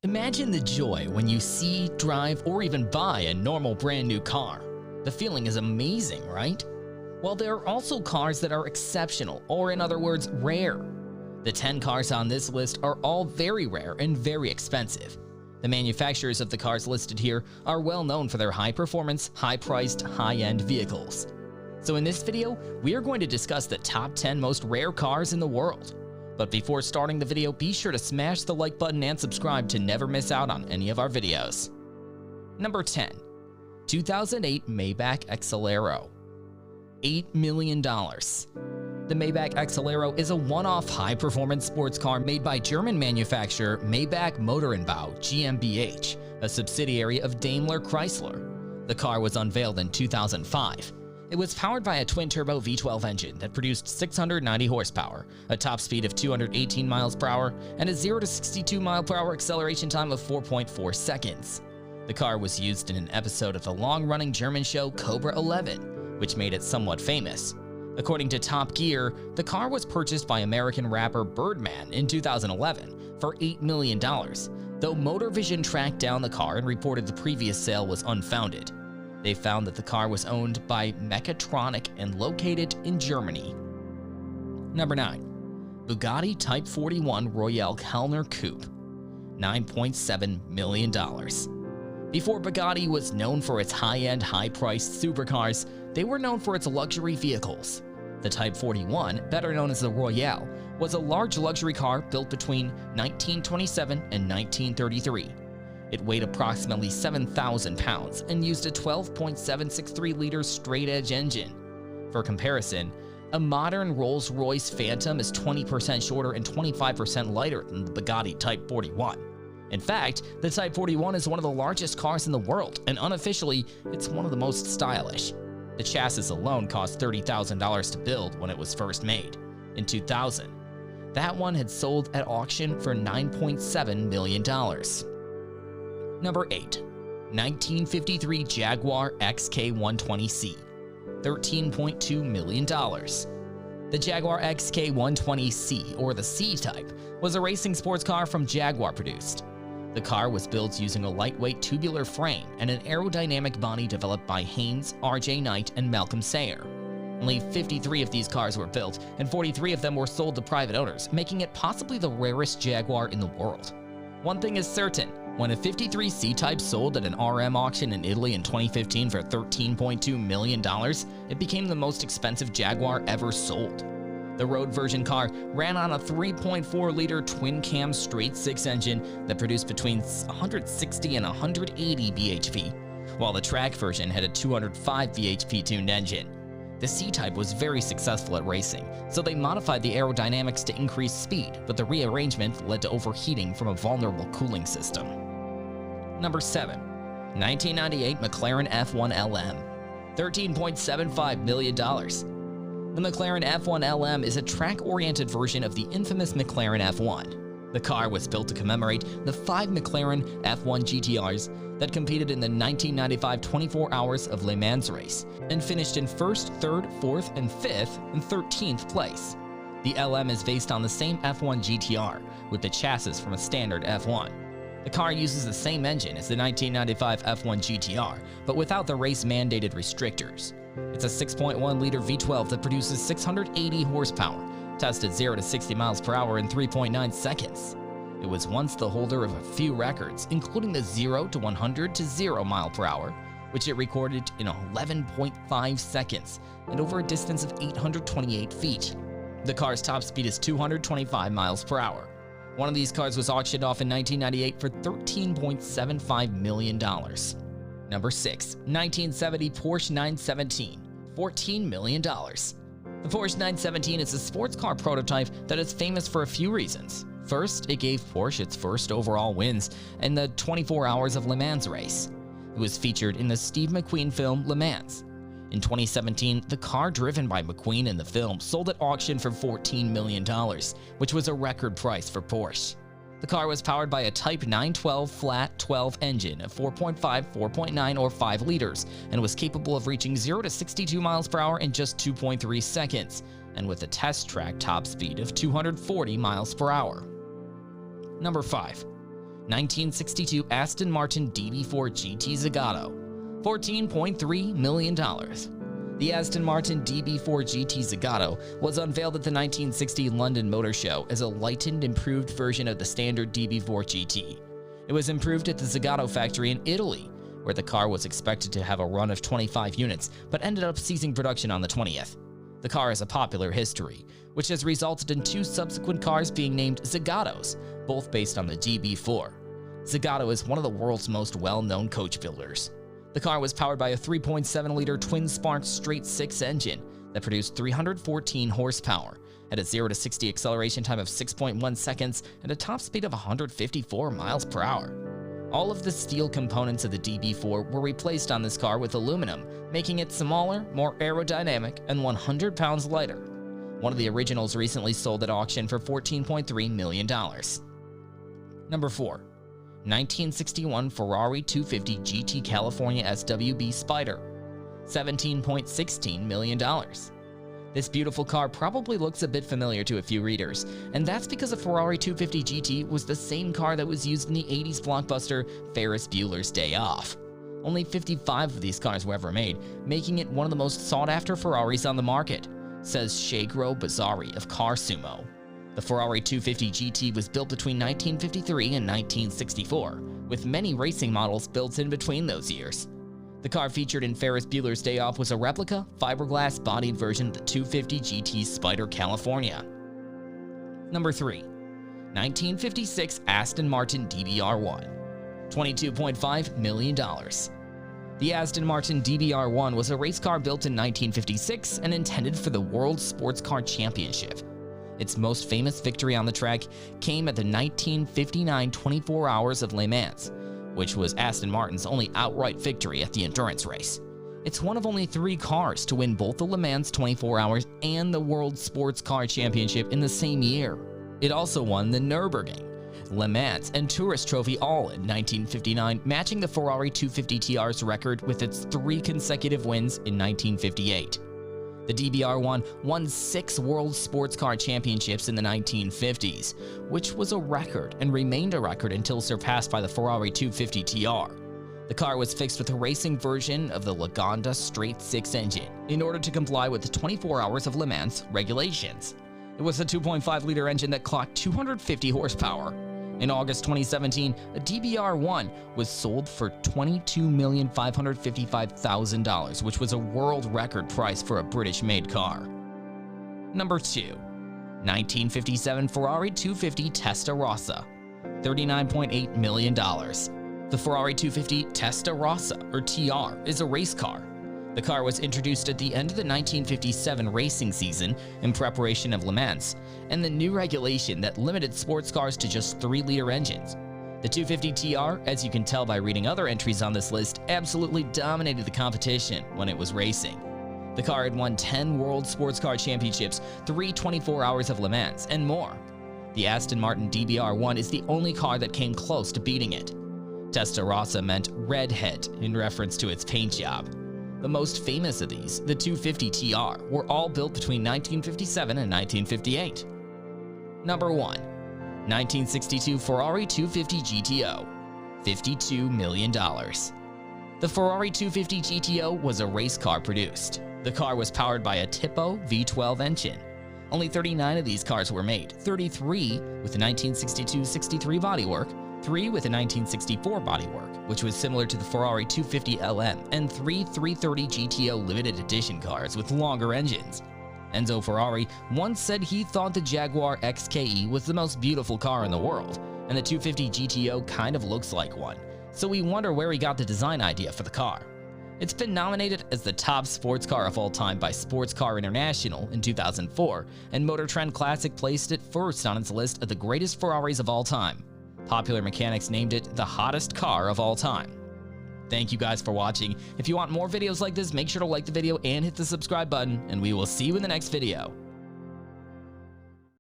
Imagine the joy when you see, drive, or even buy a normal brand new car. The feeling is amazing, right? Well, there are also cars that are exceptional, or in other words, rare. The 10 cars on this list are all very rare and very expensive. The manufacturers of the cars listed here are well known for their high-performance, high-priced, high-end vehicles. So in this video, we are going to discuss the top 10 most rare cars in the world. But before starting the video, be sure to smash the like button and subscribe to never miss out on any of our videos. Number 10. 2008 Maybach Axelero. $8 million. The Maybach Axelero is a one-off high-performance sports car made by German manufacturer Maybach Motorenbau GmbH, a subsidiary of Daimler Chrysler. The car was unveiled in 2005. It was powered by a twin-turbo V12 engine that produced 690 horsepower, a top speed of 218 miles per hour, and a 0 to 62 mile per hour acceleration time of 4.4 seconds. The car was used in an episode of the long-running German show Cobra 11, which made it somewhat famous. According to Top Gear, the car was purchased by American rapper Birdman in 2011 for $8 million, though Motor Vision tracked down the car and reported the previous sale was unfounded. They found that the car was owned by Mechatronic and located in Germany. Number 9. Bugatti Type 41 Royale Kellner Coupe. $9.7 million. Before Bugatti was known for its high-end, high-priced supercars, they were known for its luxury vehicles. The Type 41, better known as the Royale, was a large luxury car built between 1927 and 1933. It weighed approximately 7,000 pounds and used a 12.763-liter straight-edge engine. For comparison, a modern Rolls-Royce Phantom is 20% shorter and 25% lighter than the Bugatti Type 41. In fact, the Type 41 is one of the largest cars in the world, and unofficially, it's one of the most stylish. The chassis alone cost $30,000 to build when it was first made, in 2000. That one had sold at auction for $9.7 million. Number 8. 1953 Jaguar XK120C. $13.2 million. The Jaguar XK120C, or the C-Type, was a racing sports car from Jaguar produced. The car was built using a lightweight tubular frame and an aerodynamic body developed by Haynes, R.J. Knight, and Malcolm Sayer. Only 53 of these cars were built, and 43 of them were sold to private owners, making it possibly the rarest Jaguar in the world. One thing is certain, when a 53 C-Type sold at an RM auction in Italy in 2015 for $13.2 million, it became the most expensive Jaguar ever sold. The road version car ran on a 3.4-liter twin-cam straight-six engine that produced between 160 and 180 bhp, while the track version had a 205 bhp tuned engine. The C-Type was very successful at racing, so they modified the aerodynamics to increase speed, but the rearrangement led to overheating from a vulnerable cooling system. Number 7. 1998 McLaren F1 LM. $13.75 million. The McLaren F1 LM is a track-oriented version of the infamous McLaren F1. The car was built to commemorate the 5 McLaren F1 GTRs that competed in the 1995 24 Hours of Le Mans race and finished in 1st, 3rd, 4th, and 5th and 13th place. The LM is based on the same F1 GTR with the chassis from a standard F1. The car uses the same engine as the 1995 F1 GTR, but without the race-mandated restrictors. It's a 6.1-liter V12 that produces 680 horsepower, tested 0 to 60 miles per hour in 3.9 seconds. It was once the holder of a few records, including the 0 to 100 to 0 mile per hour, which it recorded in 11.5 seconds and over a distance of 828 feet. The car's top speed is 225 miles per hour. One of these cars was auctioned off in 1998 for $13.75 million. Number 6. 1970 Porsche 917. $14 million. The Porsche 917 is a sports car prototype that is famous for a few reasons. First, it gave Porsche its first overall wins in the 24 Hours of Le Mans race. It was featured in the Steve McQueen film Le Mans. In 2017, the car driven by McQueen in the film sold at auction for $14 million, which was a record price for Porsche. The car was powered by a Type 912 flat 12 engine of 4.5, 4.9, or 5 liters and was capable of reaching 0 to 62 miles per hour in just 2.3 seconds, and with a test track top speed of 240 miles per hour. Number 5. 1962 Aston Martin DB4 GT Zagato, $14.3 million. The Aston Martin DB4 GT Zagato was unveiled at the 1960 London Motor Show as a lightened, improved version of the standard DB4 GT. It was improved at the Zagato factory in Italy, where the car was expected to have a run of 25 units, but ended up ceasing production on the 20th. The car has a popular history, which has resulted in 2 subsequent cars being named Zagatos, both based on the DB4. Zagato is one of the world's most well-known coach builders. The car was powered by a 3.7-liter twin-spark straight-six engine that produced 314 horsepower, had a 0 to 60 acceleration time of 6.1 seconds, and a top speed of 154 miles per hour. All of the steel components of the DB4 were replaced on this car with aluminum, making it smaller, more aerodynamic, and 100 pounds lighter. One of the originals recently sold at auction for $14.3 million. Number 4. 1961 Ferrari 250 GT California SWB Spider, $17.16 million. This beautiful car probably looks a bit familiar to a few readers, and that's because a Ferrari 250 GT was the same car that was used in the 80s blockbuster Ferris Bueller's Day Off. Only 55 of these cars were ever made, making it one of the most sought-after Ferraris on the market, says Shagro Bazzari of Car Sumo. The Ferrari 250 GT was built between 1953 and 1964, with many racing models built in between those years. The car featured in Ferris Bueller's Day Off was a replica, fiberglass-bodied version of the 250 GT Spider California. Number 3. 1956 Aston Martin DBR1, $22.5 million. The Aston Martin DBR1 was a race car built in 1956 and intended for the World Sports Car Championship. Its most famous victory on the track came at the 1959 24 Hours of Le Mans, which was Aston Martin's only outright victory at the endurance race. It's one of only 3 cars to win both the Le Mans 24 Hours and the World Sports Car Championship in the same year. It also won the Nürburgring, Le Mans, and Tourist Trophy all in 1959, matching the Ferrari 250 TR's record with its 3 consecutive wins in 1958. The DBR1 won 6 World Sports Car Championships in the 1950s, which was a record and remained a record until surpassed by the Ferrari 250 TR. The car was fixed with a racing version of the Lagonda straight-six engine in order to comply with the 24 Hours of Le Mans regulations. It was a 2.5-liter engine that clocked 250 horsepower. In August 2017, a DBR1 was sold for $22,555,000, which was a world record price for a British-made car. Number 2. 1957 Ferrari 250 Testarossa, $39.8 million. The Ferrari 250 Testarossa, or TR, is a race car. The car was introduced at the end of the 1957 racing season in preparation of Le Mans, and the new regulation that limited sports cars to just 3-liter engines. The 250 TR, as you can tell by reading other entries on this list, absolutely dominated the competition when it was racing. The car had won 10 World Sports Car Championships, 3 24 Hours of Le Mans, and more. The Aston Martin DBR1 is the only car that came close to beating it. Testarossa meant redhead in reference to its paint job. The most famous of these, the 250 TR, were all built between 1957 and 1958. Number 1. 1962 Ferrari 250 GTO, $52 million. The Ferrari 250 GTO was a race car produced. The car was powered by a Tipo V12 engine. Only 39 of these cars were made, 33 with the 1962-63 bodywork, 3 with a 1964 bodywork, which was similar to the Ferrari 250 LM, and 3 330 GTO limited edition cars with longer engines. Enzo Ferrari once said he thought the Jaguar XK was the most beautiful car in the world, and the 250 GTO kind of looks like one, so we wonder where he got the design idea for the car. It's been nominated as the top sports car of all time by Sports Car International in 2004, and Motor Trend Classic placed it first on its list of the greatest Ferraris of all time. Popular Mechanics named it the hottest car of all time. Thank you guys for watching. If you want more videos like this, make sure to like the video and hit the subscribe button, and we will see you in the next video.